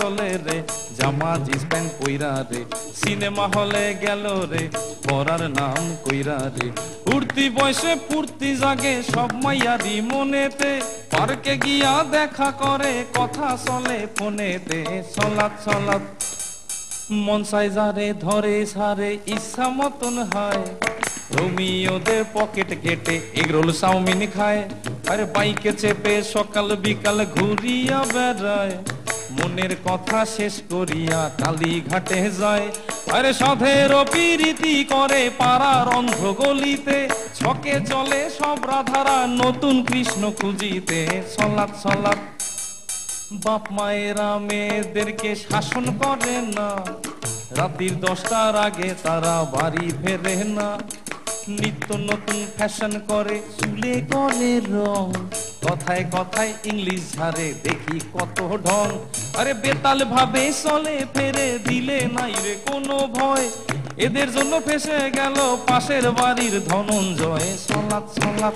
চলে রে, জামা জিন্স প্যান্ট পইরা রে, সিনেমা হলে গেল রে, পড়ার নাম কইরা রে। উঠতি বয়সে ফুর্তি জাগে সব মাইয়ারি মনেতে, পার্কে গিয়া দেখা করে কথা চলে ফোনেতে। সলাৎ সলাৎ মন চাই যারে ধরে সারে ইচ্ছা মতন হয়, রোমিওদের পকেট কেটে এগরোল চাউমিন খায়। আরে বাইকে চেপে সকাল বিকাল ঘুরিয়া বেড়ায়, মনের কথা শেষ করিয়া কালীঘাটে যায়। আরে সাধের প্রীতি করে পাড়ার অন্ধ গলিতে, ছকে চলে সব রাধারা নতুন কৃষ্ণ খুঁজিতে। সলাৎ সলাৎ বাপ মায়েরা মেয়েদেরকে শাসন করে না, রাতের 10টার আগে তারা বাড়ি ফেরে না। নিত্য নতুন ফ্যাশন করে, চুলে করে রং, কথায় কথায় ইংলিশ ঝাড়ে দেখি কত ঢং। আরে বেতাল ভাবে চলে ফেরে, দিলে নাই রে কোনো ভয়, এদের জন্য ফেসে গেল পাশের বাড়ির ধনঞ্জয়। সলাৎ সলাৎ